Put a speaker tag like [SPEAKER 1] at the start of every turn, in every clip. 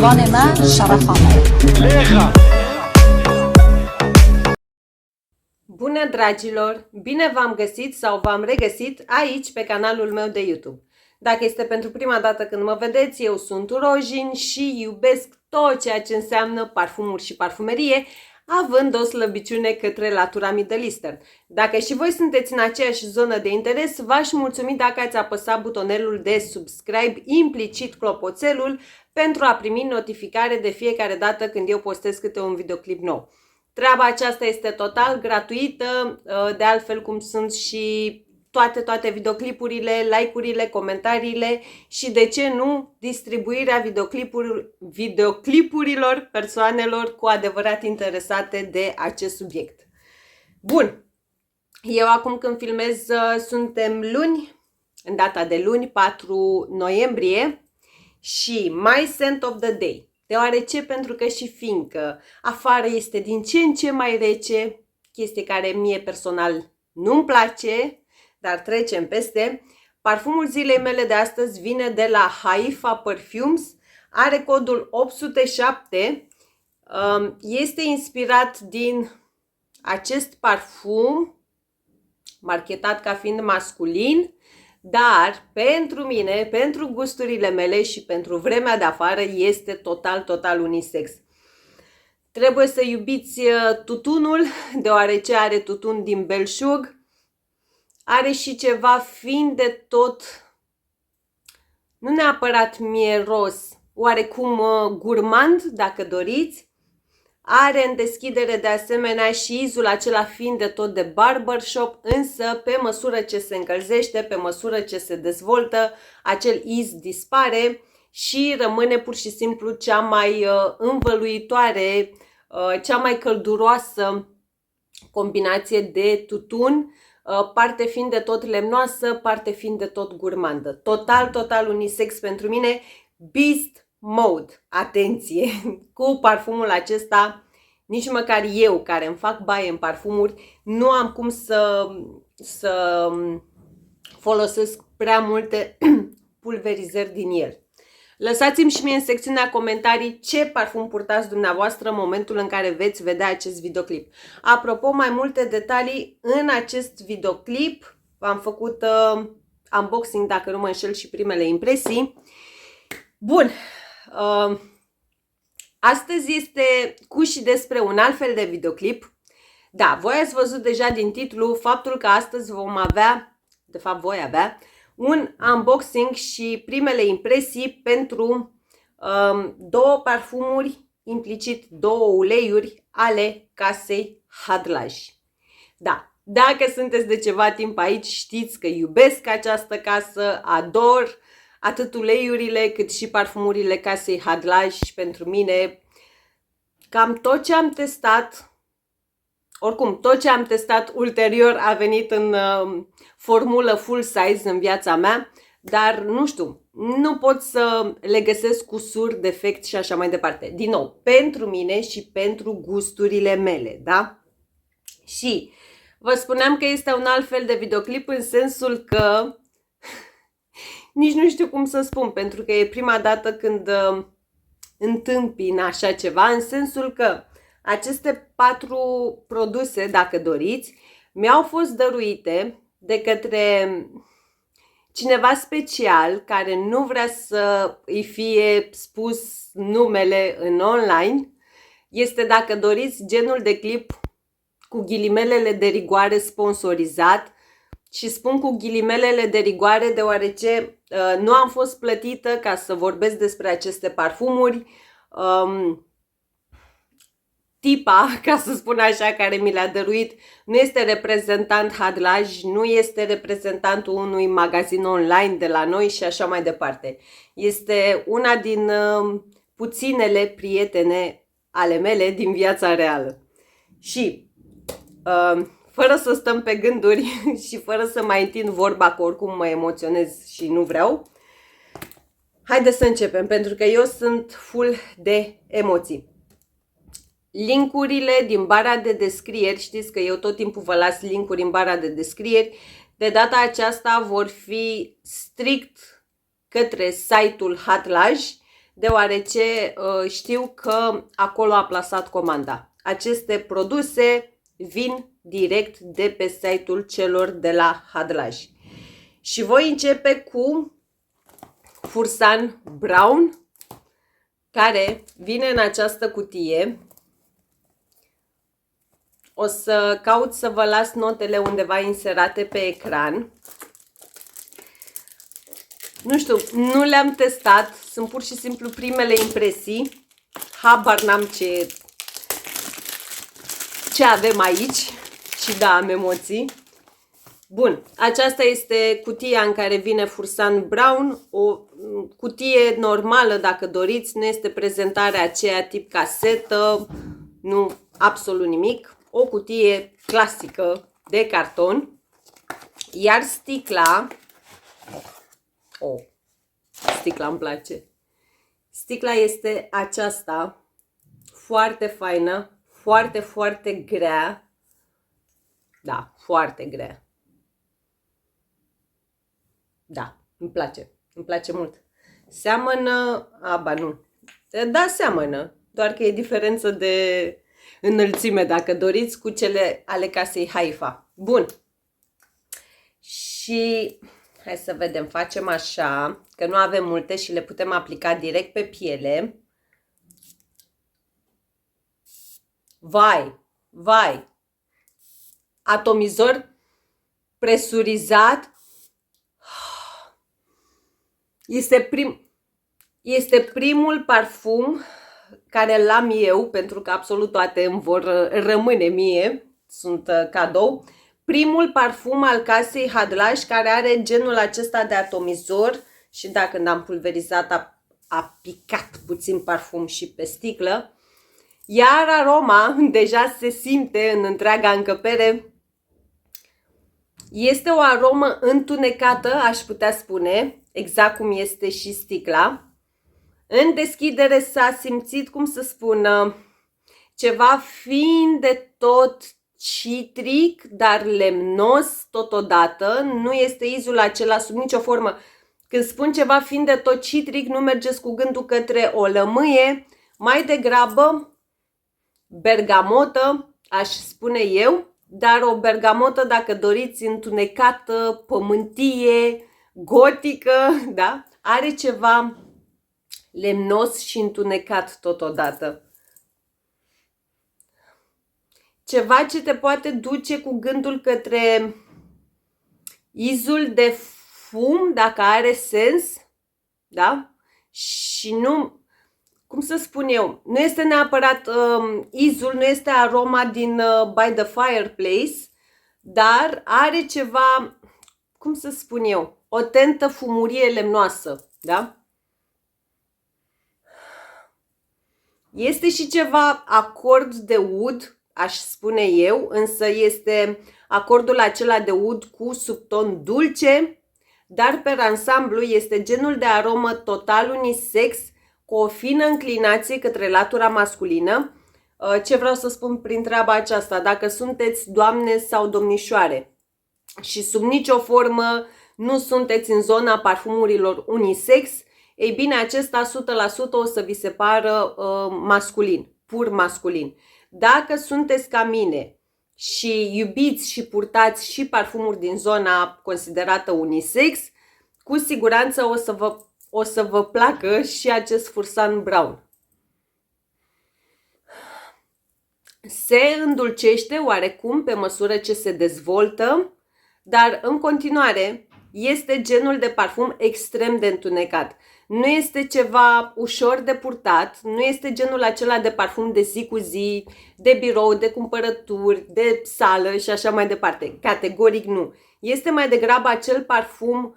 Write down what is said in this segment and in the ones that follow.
[SPEAKER 1] میزبان من شرف آمد.
[SPEAKER 2] Bună dragilor! Bine v-am găsit sau v-am regăsit aici pe canalul meu de YouTube. Dacă este pentru prima dată când mă vedeți, eu sunt Rojin și iubesc tot ceea ce înseamnă parfumuri și parfumerie, având o slăbiciune către latura Middle Eastern. Dacă și voi sunteți în aceeași zonă de interes, v-aș mulțumi dacă ați apăsat butonelul de subscribe, implicit clopoțelul, pentru a primi notificare de fiecare dată când eu postez câte un videoclip nou. Treaba aceasta este total gratuită, de altfel cum sunt și toate videoclipurile, like-urile, comentariile și, de ce nu, distribuirea videoclipurilor persoanelor cu adevărat interesate de acest subiect. Bun, eu acum când filmez suntem luni, în data de luni, 4 noiembrie și my scent of the day. Deoarece, pentru că și fiindcă afară este din ce în ce mai rece, chestie care mie personal nu-mi place, dar trecem peste, parfumul zilei mele de astăzi vine de la Haifa Perfumes, are codul 807, este inspirat din acest parfum, marketat ca fiind masculin, dar pentru mine, pentru gusturile mele și pentru vremea de afară este total unisex. Trebuie să iubiți tutunul, deoarece are tutun din belșug, are și ceva fin de tot, nu neapărat mieros, oarecum gurmand, dacă doriți. Are în deschidere de asemenea și izul acela fiind de tot de barbershop, însă pe măsură ce se încălzește, pe măsură ce se dezvoltă, acel iz dispare și rămâne pur și simplu cea mai învăluitoare, cea mai călduroasă combinație de tutun, parte fiind de tot lemnoasă, parte fiind de tot gurmandă. Total unisex pentru mine. Beast Mode, atenție, cu parfumul acesta, nici măcar eu, care îmi fac baie în parfumuri, nu am cum să folosesc prea multe pulverizări din el. Lăsați-mi și mie în secțiunea comentarii ce parfum purtați dumneavoastră în momentul în care veți vedea acest videoclip. Apropo, mai multe detalii în acest videoclip, v-am făcut unboxing, dacă nu mă înșel, și primele impresii. Bun. Astăzi este cu și despre un alt fel de videoclip. Da, voi ați văzut deja din titlu faptul că astăzi vom avea, de fapt voi avea, un unboxing și primele impresii pentru două parfumuri, implicit două uleiuri ale casei Hadlaj. Da, dacă sunteți de ceva timp aici, știți că iubesc această casă, ador atât uleiurile cât și parfumurile casei Hadlaj. Și pentru mine, cam tot ce am testat, oricum tot ce am testat ulterior a venit în formulă full size în viața mea, dar nu știu, nu pot să le găsesc cusur, defect și așa mai departe. Din nou, pentru mine și pentru gusturile mele, da? Și vă spuneam că este un alt fel de videoclip în sensul că nici nu știu cum să spun, pentru că e prima dată când întâmpin așa ceva, în sensul că aceste 4 produse, dacă doriți, mi-au fost dăruite de către cineva special care nu vrea să îi fie spus numele în online. Este, dacă doriți, genul de clip cu ghilimelele de rigoare sponsorizat. Și spun cu ghilimelele de rigoare deoarece nu am fost plătită ca să vorbesc despre aceste parfumuri. Tipa, ca să spun așa, care mi le-a dăruit nu este reprezentant Hadlaj, nu este reprezentantul unui magazin online de la noi și așa mai departe. Este una din puținele prietene ale mele din viața reală. Și fără să stăm pe gânduri și fără să mai întind vorba, că oricum mă emoționez și nu vreau, haideți să începem, pentru că eu sunt full de emoții. Linkurile din bara de descrieri, știți că eu tot timpul vă las linkuri în bara de descrieri, de data aceasta vor fi strict către site-ul Hadlaj, deoarece știu că acolo a plasat comanda. Aceste produse vin direct de pe site-ul celor de la Hadlaj. Și voi începe cu Fursan Brown, care vine în această cutie. O să caut să vă las notele undeva inserate pe ecran. Nu știu, nu le-am testat, sunt pur și simplu primele impresii. Habar n-am ce avem aici și da, am emoții. Bun, aceasta este cutia în care vine Fursan Brown, o cutie normală dacă doriți, nu este prezentarea aceea tip casetă, nu absolut nimic. O cutie clasică de carton, iar sticla, sticla îmi place. Sticla este aceasta, foarte faină, foarte, foarte grea. Da, foarte grea. Da, îmi place mult. Seamănă, nu. Da, seamănă, doar că e diferență de înălțime, dacă doriți, cu cele ale casei Haifa. Bun. Și hai să vedem, facem așa, că nu avem multe și le putem aplica direct pe piele. Vai! Atomizor presurizat. Este primul parfum care îl am eu, pentru că absolut toate îmi vor rămâne mie, sunt cadou. Primul parfum al casei Hadlaj care are genul acesta de atomizor și da, când am pulverizat a picat puțin parfum și pe sticlă. Iar aroma deja se simte în întreaga încăpere. Este o aromă întunecată, aș putea spune, exact cum este și sticla. În deschidere s-a simțit, cum să spun, ceva fin de tot citric, dar lemnos totodată. Nu este izul acela sub nicio formă. Când spun ceva fin de tot citric, nu mergeți cu gândul către o lămâie, mai degrabă bergamotă, aș spune eu, dar o bergamotă, dacă doriți, întunecată, pământie, gotică, da? Are ceva lemnos și întunecat totodată. Ceva ce te poate duce cu gândul către izul de fum, dacă are sens, da? Și nu, cum să spun eu, nu este neapărat izul, nu este aroma din By the Fireplace, dar are ceva, cum să spun eu, o tentă fumurie lemnoasă, da? Este și ceva acord de oud, aș spune eu, însă este acordul acela de oud cu subton dulce, dar pe ansamblu este genul de aromă total unisex, cu o fină înclinație către latura masculină. Ce vreau să spun prin treaba aceasta? Dacă sunteți doamne sau domnișoare și sub nicio formă nu sunteți în zona parfumurilor unisex, ei bine, acesta 100% o să vi se pară masculin, pur masculin. Dacă sunteți ca mine și iubiți și purtați și parfumuri din zona considerată unisex, cu siguranță o să vă placă și acest Fursan Brown. Se îndulcește oarecum pe măsură ce se dezvoltă, dar în continuare este genul de parfum extrem de întunecat. Nu este ceva ușor de purtat, nu este genul acela de parfum de zi cu zi, de birou, de cumpărături, de sală și așa mai departe. Categoric nu. Este mai degrabă acel parfum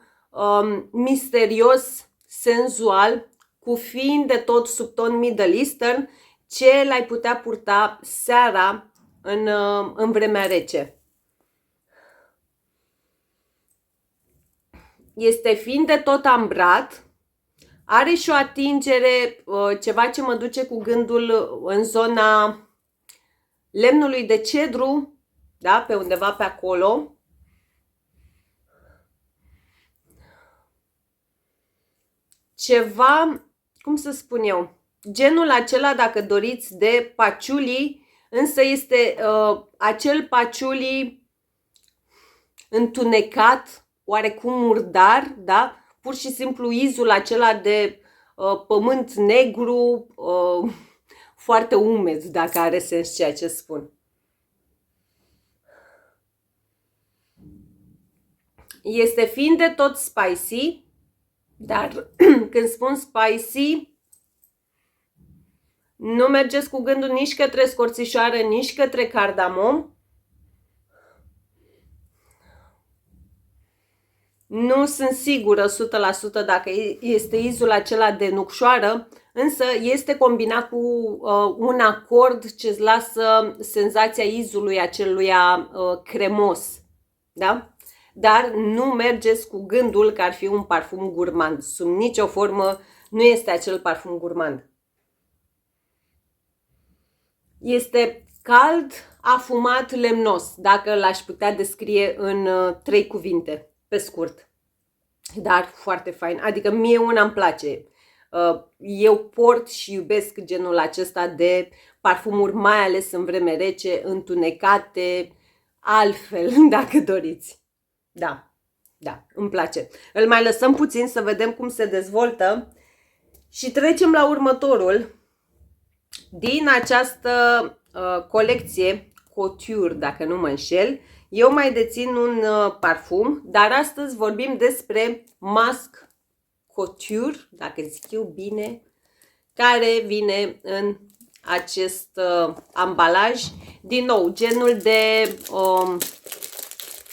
[SPEAKER 2] misterios, senzual, cu fin de tot subton Middle Eastern, ce l-ai putea purta seara în vremea rece. Este fin de tot ambrat, are și o atingere, ceva ce mă duce cu gândul în zona lemnului de cedru, da, pe undeva pe acolo. Ceva cum să spun eu, genul acela, dacă doriți, de patchouli, însă este acel patchouli întunecat, oarecum murdar, da? Pur și simplu izul acela de pământ negru, foarte umed, dacă are sens ceea ce spun. Este fiind de tot spicy, dar când spun spicy, nu mergeți cu gândul nici către scorțișoară, nici către cardamom. Nu sunt sigură 100% dacă este izul acela de nucșoară, însă este combinat cu un acord ce îți lasă senzația izului aceluia cremos. Da? Dar nu mergeți cu gândul că ar fi un parfum gurmand. Sub nicio formă nu este acel parfum gurmand. Este cald, afumat, lemnos, dacă l-aș putea descrie în 3 cuvinte, pe scurt. Dar foarte fain, adică mie una îmi place. Eu port și iubesc genul acesta de parfumuri, mai ales în vreme rece, întunecate, altfel, dacă doriți. Da, da, îmi place. Îl mai lăsăm puțin să vedem cum se dezvoltă și trecem la următorul. Din această colecție Couture, dacă nu mă înșel, eu mai dețin un parfum, dar astăzi vorbim despre Masque Couture, dacă zic eu bine, care vine în acest ambalaj. Din nou, genul de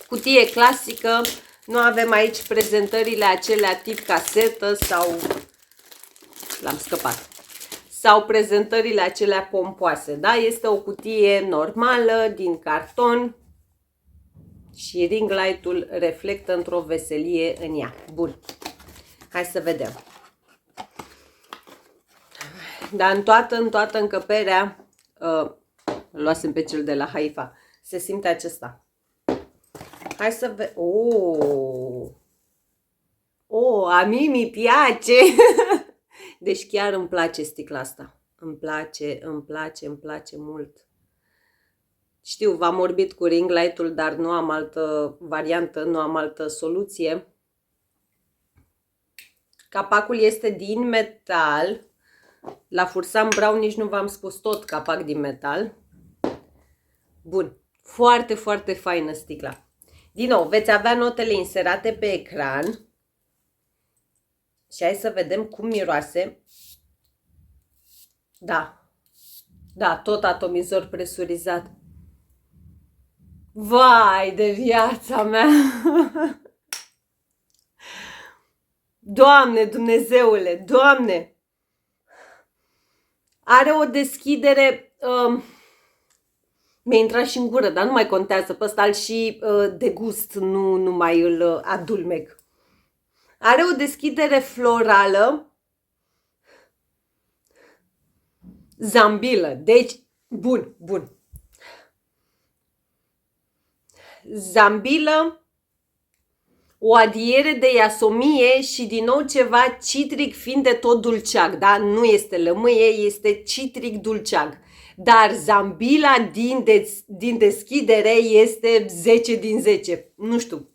[SPEAKER 2] cutie clasică. Nu avem aici prezentările acelea tip casetă sau... l-am scăpat. Sau prezentările acelea pompoase, da? Este o cutie normală, din carton și ring light-ul reflectă într-o veselie în ea. Bun, hai să vedem. Dar în toată încăperea, luasem pe cel de la Haifa, se simte acesta. Hai să vedem. A mie mi piace! Deci chiar îmi place sticla asta. Îmi place mult. Știu, v-am vorbit cu ring light-ul, dar nu am altă variantă, nu am altă soluție. Capacul este din metal. La Fursan Brown nici nu v-am spus, tot capac din metal. Bun. Foarte, foarte faină sticla. Din nou, veți avea notele inserate pe ecran. Și hai să vedem cum miroase. Da, tot atomizor presurizat. Vai de viața mea! Doamne, Dumnezeule, Doamne! Are o deschidere... mi-a intrat și în gură, dar nu mai contează. Pe ăsta și degust, nu mai îl adulmec. Are o deschidere florală, zambilă, deci, bun. Zambilă, o adiere de iasomie și din nou ceva citric fiind de tot dulceag, da? Nu este lămâie, este citric dulceag. Dar zambila din deschidere este 10 din 10, nu știu.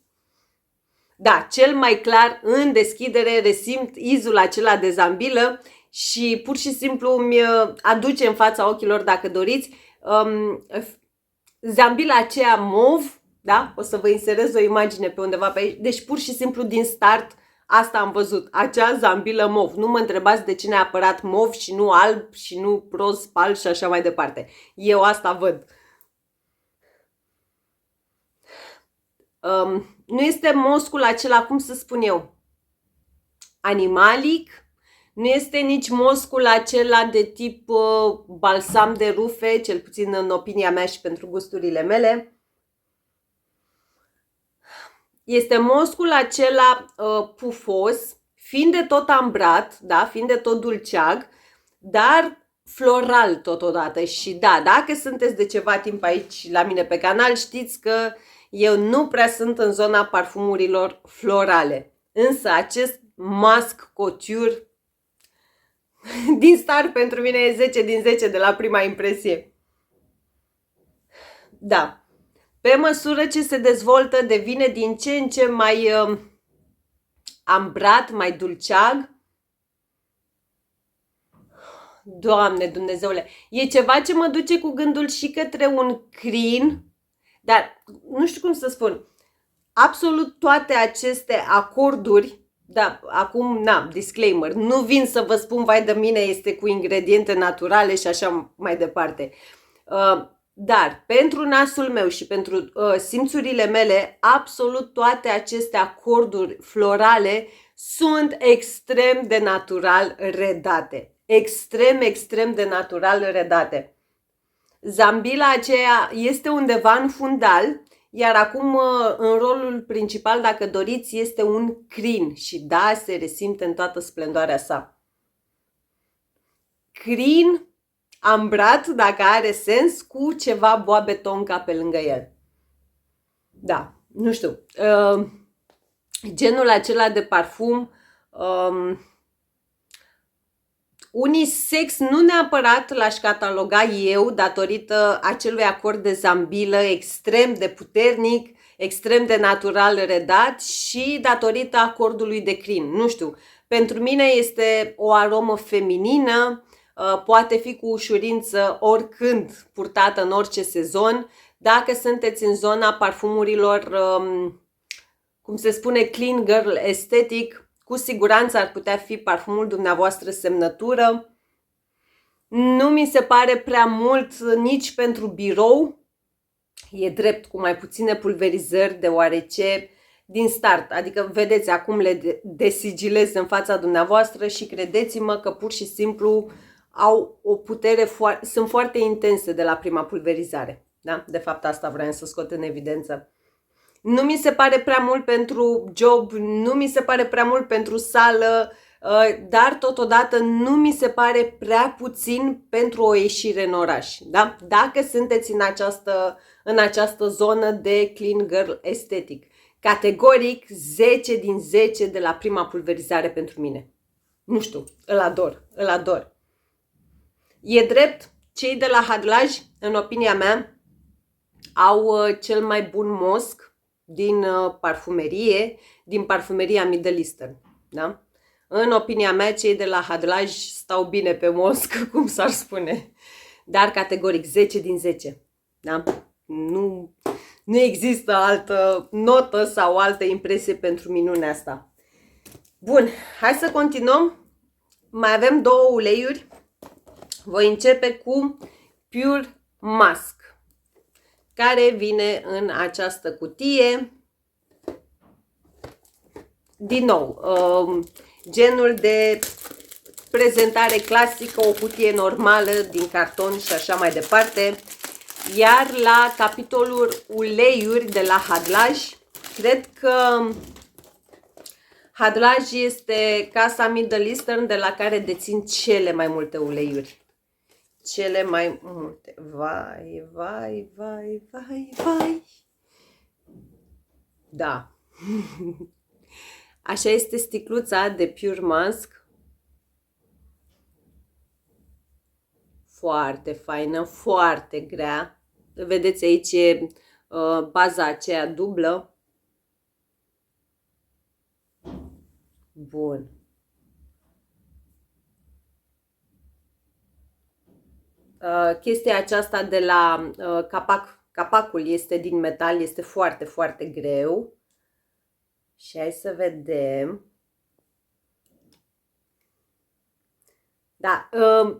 [SPEAKER 2] Da, cel mai clar în deschidere resimt izul acela de zambilă și pur și simplu îmi aduce în fața ochilor, dacă doriți, zambila aceea mov, da? O să vă inserez o imagine pe undeva pe aici. Deci pur și simplu din start asta am văzut, acea zambilă mov. Nu mă întrebați de ce neapărat mov și nu alb și nu roz pal și așa mai departe. Eu asta văd. Nu este moscul acela, cum să spun eu, animalic, nu este nici moscul acela de tip balsam de rufe, cel puțin în opinia mea și pentru gusturile mele. Este moscul acela pufos, fiind de tot ambrat, da, fiind de tot dulceag, dar floral totodată. Și da, dacă sunteți de ceva timp aici la mine pe canal, știți că eu nu prea sunt în zona parfumurilor florale. Însă acest Masque Couture Din start pentru mine e 10 din 10 de la prima impresie. Da. Pe măsură ce se dezvoltă, devine din ce în ce mai ambrat, mai dulceag. Doamne Dumnezeule, e ceva ce mă duce cu gândul și către un crin, dar nu știu cum să spun. Absolut toate aceste acorduri, da, acum, disclaimer, nu vin să vă spun, vai de mine, este cu ingrediente naturale și așa mai departe. Dar pentru nasul meu și pentru simțurile mele, absolut toate aceste acorduri florale sunt extrem de natural redate. Extrem de natural redate. Zambila aceea este undeva în fundal, iar acum în rolul principal, dacă doriți, este un crin și da, se resimte în toată splendoarea sa. Crin ambrat, dacă are sens, cu ceva boabe tonka pe lângă el. Da, nu știu. Genul acela de parfum unisex, nu neapărat l-aș cataloga eu datorită acelui acord de zambilă extrem de puternic, extrem de natural redat și datorită acordului de crin. Nu știu, pentru mine este o aromă feminină, poate fi cu ușurință oricând purtată în orice sezon. Dacă sunteți în zona parfumurilor, cum se spune, clean girl aesthetic, cu siguranță ar putea fi parfumul dumneavoastră semnătură. Nu mi se pare prea mult nici pentru birou. E drept, cu mai puține pulverizări, deoarece din start, adică vedeți, acum le desigilez în fața dumneavoastră și credeți-mă că pur și simplu au o putere, sunt foarte intense de la prima pulverizare. Da? De fapt, asta vreau să scot în evidență. Nu mi se pare prea mult pentru job, nu mi se pare prea mult pentru sală, dar totodată nu mi se pare prea puțin pentru o ieșire în oraș. Da? Dacă sunteți în această zonă de clean girl aesthetic, categoric 10 din 10 de la prima pulverizare pentru mine. Nu știu, îl ador. E drept, cei de la Hadlaj, în opinia mea, au cel mai bun mosc din parfumerie, din parfumeria Middle Eastern. Da? În opinia mea, cei de la Hadlaj stau bine pe mosc, cum s-ar spune. Dar categoric 10 din 10. Da? Nu există altă notă sau altă impresie pentru minunea asta. Bun, hai să continuăm. Mai avem două uleiuri. Voi începe cu Pure Musk, care vine în această cutie. Din nou, genul de prezentare clasică, o cutie normală din carton și așa mai departe. Iar la capitolul uleiuri de la Hadlaj, cred că Hadlaj este casa Middle Eastern de la care dețin cele mai multe uleiuri. Cele mai multe. Vai. Da. Așa este sticluța de Pure Musk. Foarte faină, foarte grea. Vedeți aici e baza aceea dublă. Bun. Chestia aceasta de la capacul este din metal, este foarte, foarte greu. Și hai să vedem. Da,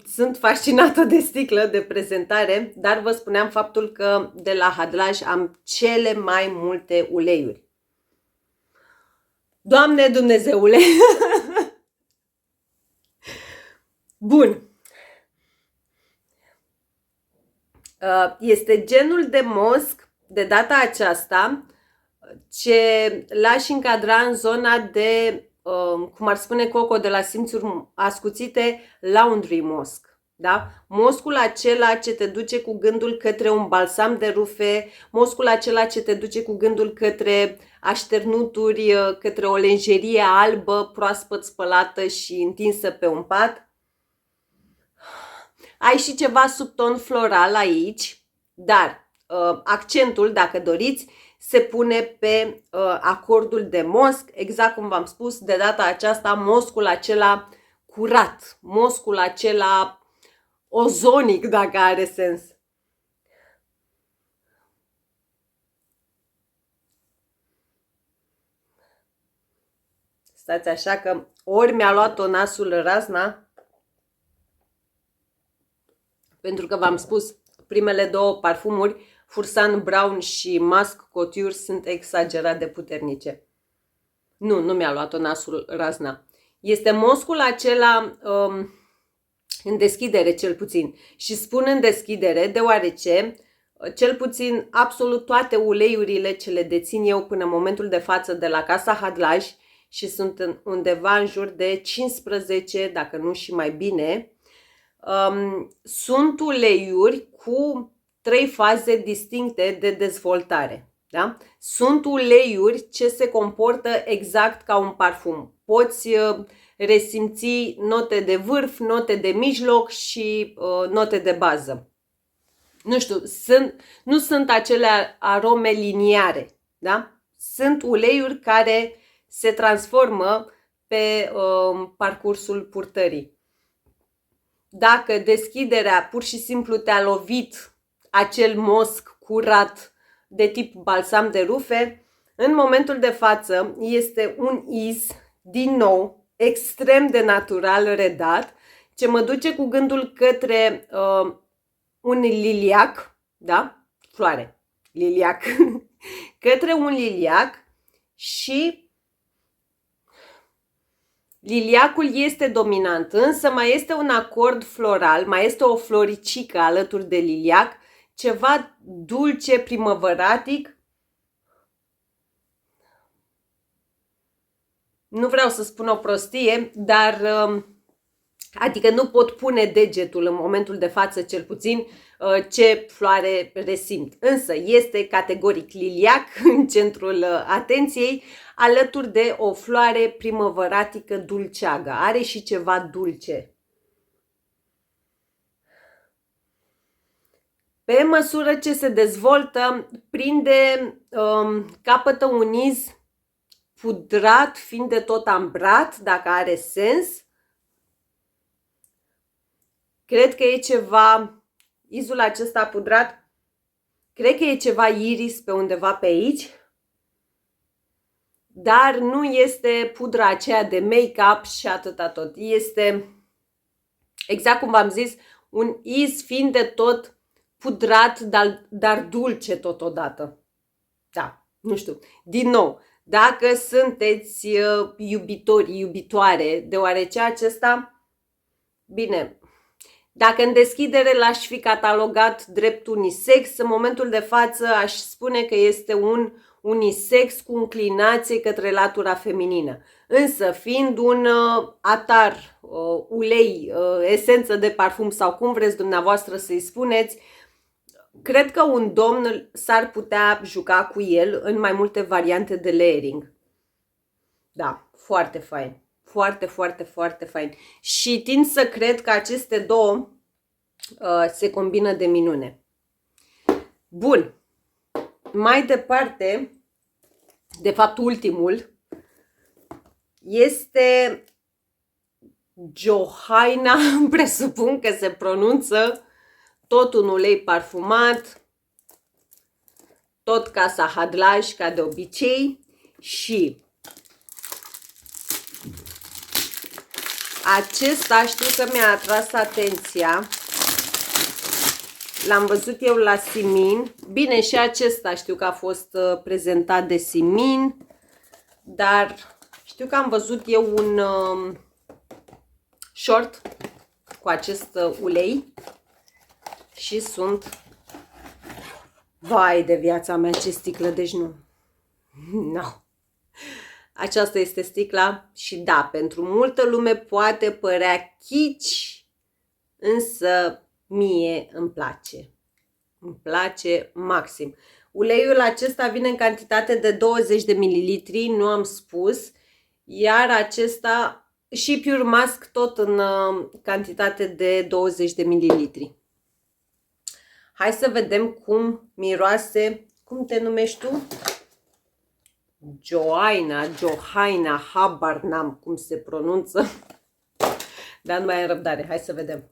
[SPEAKER 2] sunt fascinată de sticlă, de prezentare, dar vă spuneam faptul că de la Hadlaj am cele mai multe uleiuri. Doamne Dumnezeule! Bun. Este genul de mosc, de data aceasta, ce l-aș încadra în zona de, cum ar spune Coco de la Simțuri Ascuțite, laundry mosc. Da? Moscul acela ce te duce cu gândul către un balsam de rufe, moscul acela ce te duce cu gândul către așternuturi, către o lenjerie albă, proaspăt spălată și întinsă pe un pat. Ai și ceva subton floral aici, dar accentul, dacă doriți, se pune pe acordul de mosc, exact cum v-am spus, de data aceasta moscul acela curat, moscul acela ozonic, dacă are sens. Stați așa că ori mi-a luat-o nasul razna, pentru că v-am spus, primele două parfumuri, Fursan Brown și Musk Couture, sunt exagerat de puternice. Nu mi-a luat-o nasul razna. Este moscul acela în deschidere, cel puțin. Și spun în deschidere deoarece, cel puțin, absolut toate uleiurile ce le dețin eu până în momentul de față de la Casa Hadlaj, și sunt undeva în jur de 15, dacă nu și mai bine, sunt uleiuri cu 3 faze distincte de dezvoltare. Da? Sunt uleiuri ce se comportă exact ca un parfum. Poți resimți note de vârf, note de mijloc și note de bază. Nu știu, nu sunt acele arome liniare. Da? Sunt uleiuri care se transformă pe parcursul purtării. Dacă deschiderea pur și simplu te-a lovit acel mosc curat de tip balsam de rufe, în momentul de față este un iz, din nou, extrem de natural redat, ce mă duce cu gândul către un liliac, da? Floare, liliac, către un liliac. Și liliacul este dominant, însă mai este un acord floral, mai este o floricică alături de liliac, ceva dulce, primăvăratic. Nu vreau să spun o prostie, dar adică nu pot pune degetul în momentul de față, cel puțin, ce floare resimt. Însă este categoric liliac în centrul atenției, alături de o floare primăvăratică dulceagă. Are și ceva dulce. Pe măsură ce se dezvoltă, prinde, capătă un iz pudrat, fiind de tot ambrat, dacă are sens. Cred că e ceva, izul acesta pudrat, cred că e ceva iris pe undeva pe aici, dar nu este pudra aceea de make-up și atâta tot. Este, exact cum v-am zis, un iz fiind de tot pudrat, dar dulce totodată. Da, nu știu. Din nou, dacă sunteți iubitori, iubitoare, deoarece acesta, bine, dacă în deschidere l-aș fi catalogat drept unisex, în momentul de față aș spune că este un unisex cu înclinație către latura feminină. Însă, fiind un atar, ulei, esență de parfum sau cum vreți dumneavoastră să-i spuneți, cred că un domn s-ar putea juca cu el în mai multe variante de layering. Da, foarte fain. Foarte, foarte, foarte fain. Și tind să cred că aceste două se combină de minune. Bun. Mai departe, de fapt ultimul, este Johaina, presupun că se pronunță, tot un ulei parfumat, tot Casa Hadlaj, ca de obicei, și acesta știu că mi-a atras atenția, l-am văzut eu la Simin, bine, și acesta știu că a fost prezentat de Simin, dar știu că am văzut eu un short cu acest ulei și sunt, vai de viața mea, ce sticlă, deci nu, no. Aceasta este sticla și da, pentru multă lume poate părea kitsch, însă mie îmi place. Îmi place maxim. Uleiul acesta vine în cantitate de 20 de mililitri, nu am spus, iar acesta și Pure Mask tot în cantitate de 20 de mililitri. Hai să vedem cum miroase. Cum te numești tu? Johaina, habar n-am cum se pronunță. Dar nu mai am răbdare. Hai să vedem.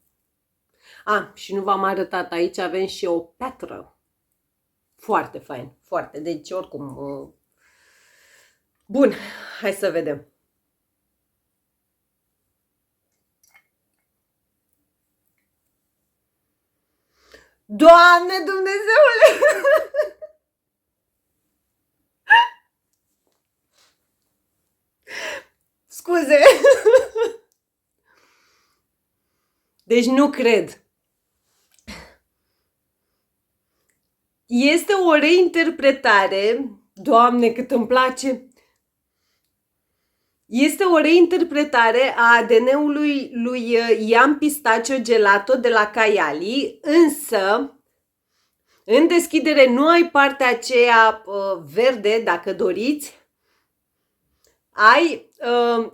[SPEAKER 2] Și nu v-am arătat. Aici avem și o piatră. Foarte fain. Foarte. Deci oricum. Bun. Hai să vedem. Doamne Dumnezeule! Scuze! Deci nu cred. Este o reinterpretare, Doamne cât îmi place, este o reinterpretare a ADN-ului lui Ian Pistachio Gelato de la Caiali, însă în deschidere nu ai partea aceea verde, dacă doriți, ai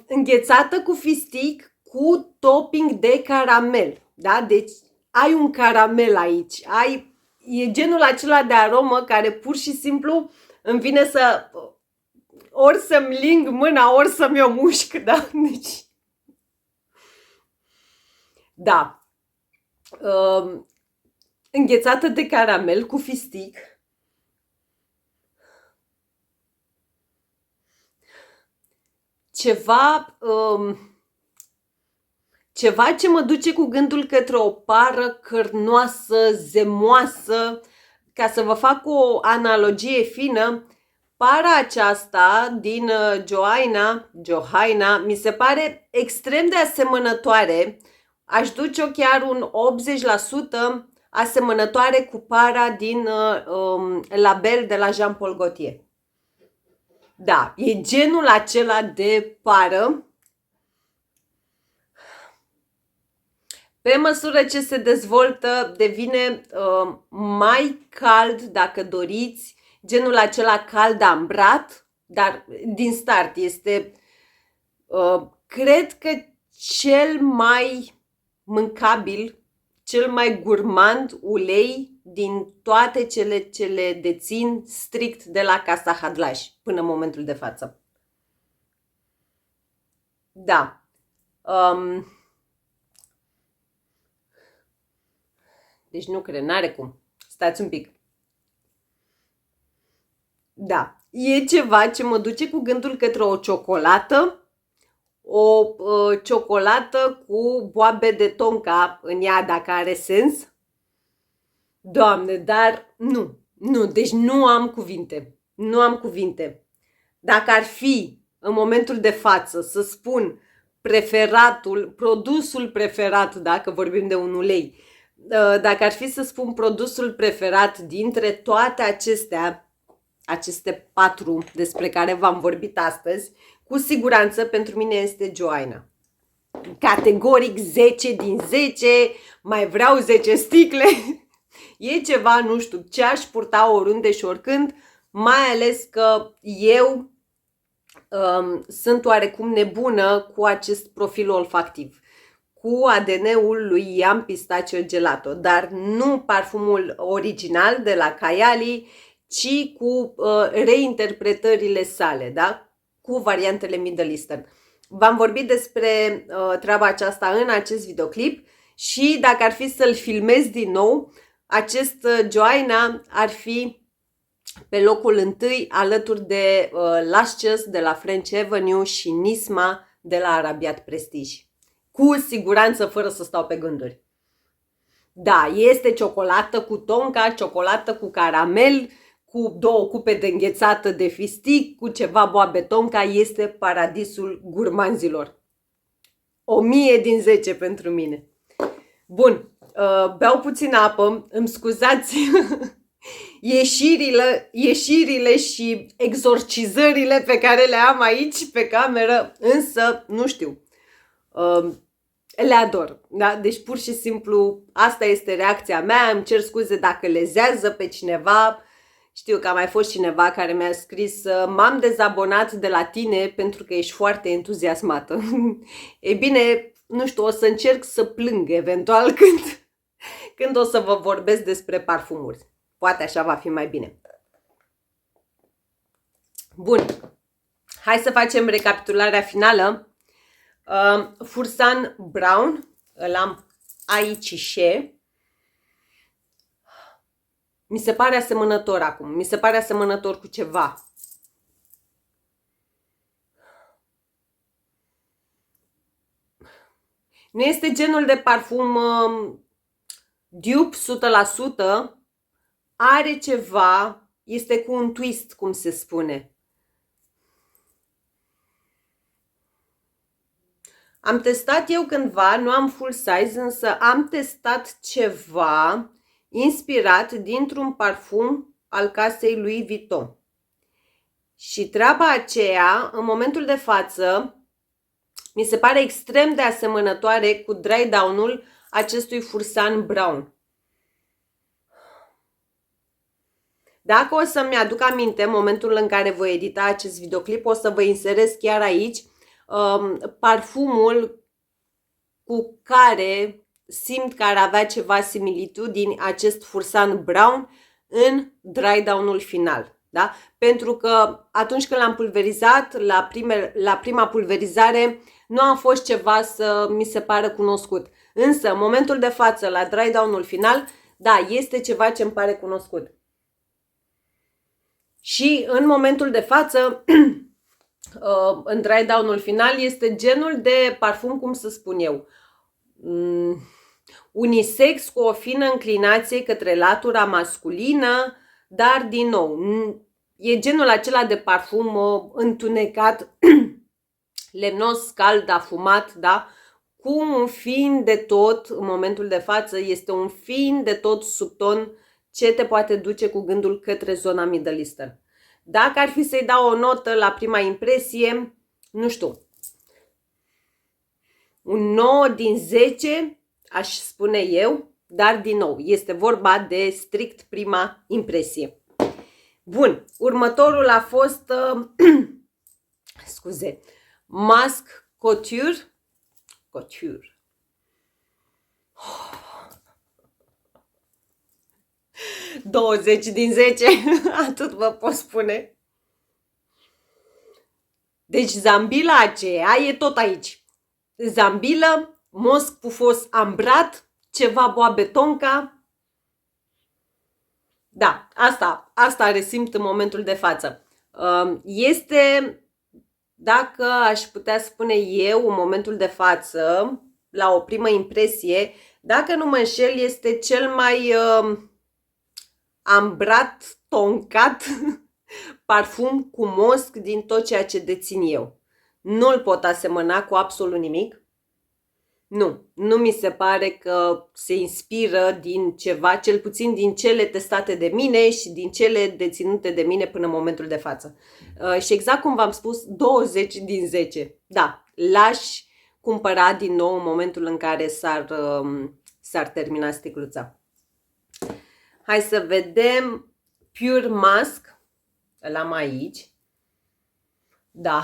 [SPEAKER 2] înghețată cu fistic cu topping de caramel, da? Deci ai un caramel aici, e genul acela de aromă care pur și simplu îmi vine să ori să-mi ling mâna, ori să-mi o mușc, da? Deci, da. Înghețată de caramel cu fistic. Ceva ce mă duce cu gândul către o pară cărnoasă, zemoasă. Ca să vă fac o analogie fină, para aceasta din Johaina mi se pare extrem de asemănătoare. Aș duce-o chiar un 80% asemănătoare cu para din Label de la Jean-Paul Gaultier. Da, e genul acela de pară. Pe măsură ce se dezvoltă, devine mai cald, dacă doriți, genul acela cald ambrat, dar din start este, cred că cel mai mâncabil, cel mai gurmand ulei din toate cele ce le dețin strict de la Casa Hadlaș până în momentul de față. Da. Deci nu cred, n-are cum. Stați un pic. Da, e ceva ce mă duce cu gândul către o ciocolată, ciocolată cu boabe de tonka în ea, dacă are sens. Doamne, dar nu, deci nu am cuvinte. Nu am cuvinte. Dacă ar fi în momentul de față să spun produsul preferat, dacă vorbim de un ulei, dacă ar fi să spun produsul preferat dintre toate aceste 4 despre care v-am vorbit astăzi, cu siguranță pentru mine este Johaina. Categoric 10 din 10, mai vreau 10 sticle. E ceva, nu știu, ce aș purta oriunde și oricând, mai ales că eu sunt oarecum nebună cu acest profil olfactiv, cu ADN-ul lui Ian Pistachio Gelato, dar nu parfumul original de la Caiali, ci cu reinterpretările sale, da? Cu variantele Middle Eastern. V-am vorbit despre treaba aceasta în acest videoclip și dacă ar fi să-l filmez din nou, acest Johaina ar fi pe locul 1 alături de Lascious de la French Avenue și Nisma de la Arabiat Prestige. Cu siguranță, fără să stau pe gânduri. Da, este ciocolată cu tonka, ciocolată cu caramel, cu 2 cupe de înghețată de fistic, cu ceva boabe tonka, este paradisul gurmanzilor. 1000 din 10 pentru mine. Bun, beau puțin apă, îmi scuzați ieșirile și exorcizările pe care le am aici pe cameră, însă nu știu, le ador. Da? Deci pur și simplu asta este reacția mea, îmi cer scuze dacă lezează pe cineva Știu că a mai fost cineva care mi-a scris: m-am dezabonat de la tine pentru că ești foarte entuziasmată. Ei bine, nu știu, o să încerc să plâng eventual când o să vă vorbesc despre parfumuri. Poate așa va fi mai bine. Bun, hai să facem recapitularea finală. Fursan Brown, îl am aici și mi se pare asemănător acum. Mi se pare asemănător cu ceva. Nu este genul de parfum dupe 100%. Are ceva, este cu un twist, cum se spune. Am testat eu cândva, nu am full size, însă am testat ceva inspirat dintr-un parfum al casei Louis Vuitton. Și treaba aceea, în momentul de față, mi se pare extrem de asemănătoare cu dry down-ul acestui Fursan Brown. Dacă o să-mi aduc aminte, în momentul în care voi edita acest videoclip, o să vă inserez chiar aici parfumul cu care simt că ar avea ceva similitudini acest Fursan Brown în dry down-ul final. Da? Pentru că atunci când l-am pulverizat, la prima pulverizare, nu a fost ceva să mi se pară cunoscut. Însă, în momentul de față, la dry down-ul final, da, este ceva ce îmi pare cunoscut. Și în momentul de față, în dry down-ul final, este genul de parfum, cum să spun eu, unisex, cu o fină înclinație către latura masculină, dar din nou, e genul acela de parfum întunecat, lemnos, cald, afumat, da? Cu un fin de tot, în momentul de față, este un fin de tot subton ce te poate duce cu gândul către zona Middle Eastern. Dacă ar fi să-i dau o notă la prima impresie, nu știu, un 9 din 10, aș spune eu, dar din nou, este vorba de strict prima impresie. Bun, următorul a fost, scuze, Masque Couture. 20 din 10, atât vă pot spune. Deci zambila aceea e tot aici. Zambilă, mosc pufos ambrat, ceva boabe tonca. Da, asta resimt în momentul de față. Este, dacă aș putea spune eu, în momentul de față, la o primă impresie, dacă nu mă înșel, este cel mai ambrat, toncat parfum cu mosc din tot ceea ce dețin eu. Nu-l pot asemăna cu absolut nimic. Nu mi se pare că se inspiră din ceva, cel puțin din cele testate de mine și din cele deținute de mine până în momentul de față. Și exact cum v-am spus, 20 din 10. Da, l-aș cumpăra din nou în momentul în care s-ar termina sticluța. Hai să vedem Pure Musk. Îl am aici. Da.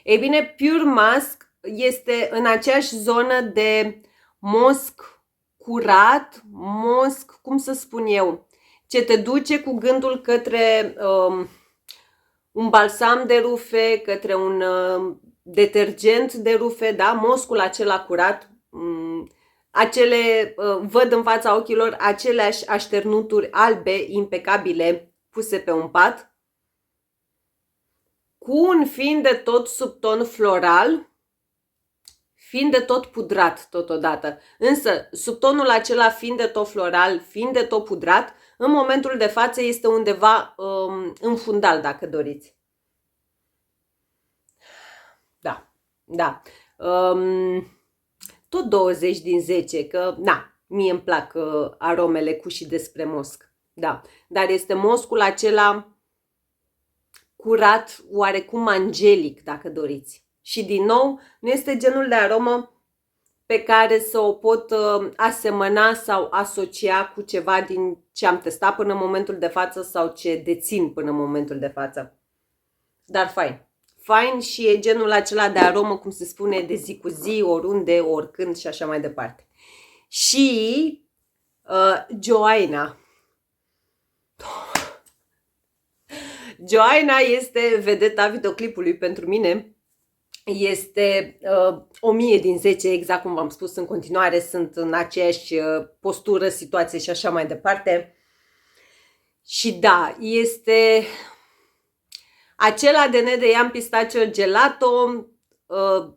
[SPEAKER 2] Ei bine, Pure Musk este în aceeași zonă de mosc curat, mosc, cum să spun eu, ce te duce cu gândul către un balsam de rufe, către un detergent de rufe, da? Moscul acela curat, văd în fața ochilor aceleași așternuturi albe, impecabile, puse pe un pat, cu un fin de tot subton floral, fin de tot pudrat totodată. Însă, subtonul acela fin de tot floral, fin de tot pudrat, în momentul de față este undeva în fundal, dacă doriți. Da. Tot 20 din 10, că, mie îmi plac aromele cu și despre mosc. Da, dar este moscul acela curat, oarecum angelic, dacă doriți. Și din nou, nu este genul de aromă pe care să o pot asemăna sau asocia cu ceva din ce am testat până în momentul de față sau ce dețin până în momentul de față. Dar fain. Fain și e genul acela de aromă, cum se spune, de zi cu zi, oriunde, oricând și așa mai departe. Și Joanna. Joanna este vedeta videoclipului pentru mine. Este 1000 din 10, exact cum v-am spus, în continuare sunt în aceeași postură, situație și așa mai departe. Și da, este acela de Nedeian Pistachio Gelato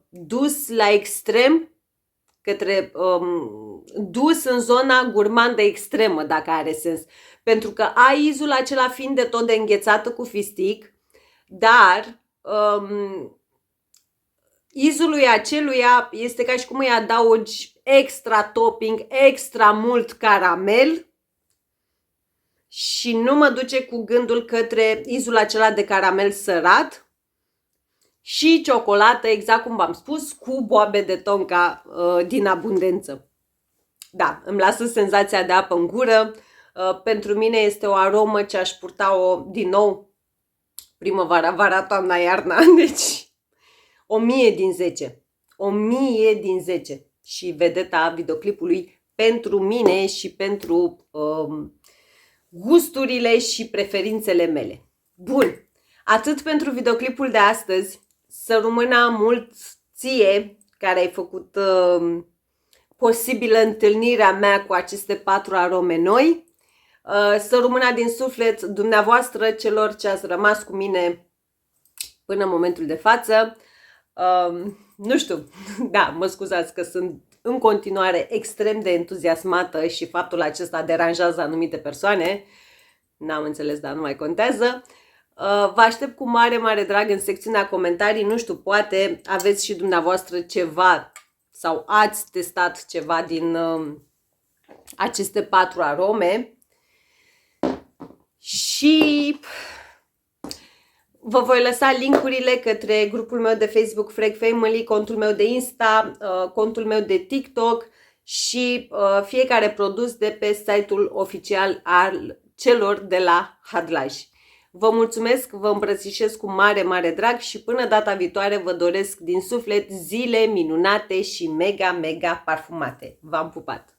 [SPEAKER 2] dus la extrem, către dus în zona gurmandă extremă, dacă are sens. Pentru că ai izul acela fiind de tot de înghețată cu fistic, dar izului aceluia este ca și cum îi adaugi extra topping, extra mult caramel și nu mă duce cu gândul către izul acela de caramel sărat și ciocolată, exact cum v-am spus, cu boabe de tonka din abundență. Da, îmi lasă senzația de apă în gură. Pentru mine este o aromă ce aș purta-o din nou primăvara, vara, toamna, iarna. Deci 1000 din 10. 1000 din 10. Și vedeta videoclipului pentru mine și pentru gusturile și preferințele mele. Bun, atât pentru videoclipul de astăzi. Să rămână mult ție care ai făcut posibilă întâlnirea mea cu aceste 4 arome noi. Să rămână din suflet dumneavoastră celor ce ați rămas cu mine până în momentul de față. Nu știu, da, mă scuzați că sunt în continuare extrem de entuziasmată și faptul acesta deranjează anumite persoane. N-am înțeles, dar nu mai contează. Vă aștept cu mare, mare drag în secțiunea comentarii. Nu știu, poate aveți și dumneavoastră ceva sau ați testat ceva din aceste 4 arome. Și vă voi lăsa linkurile către grupul meu de Facebook Frag Family, contul meu de Insta, contul meu de TikTok și fiecare produs de pe site-ul oficial al celor de la Hadlaj. Vă mulțumesc, vă îmbrățișez cu mare, mare drag și până data viitoare vă doresc din suflet zile minunate și mega, mega parfumate. V-am pupat!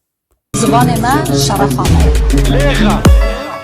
[SPEAKER 1] زبان من شرف آمد.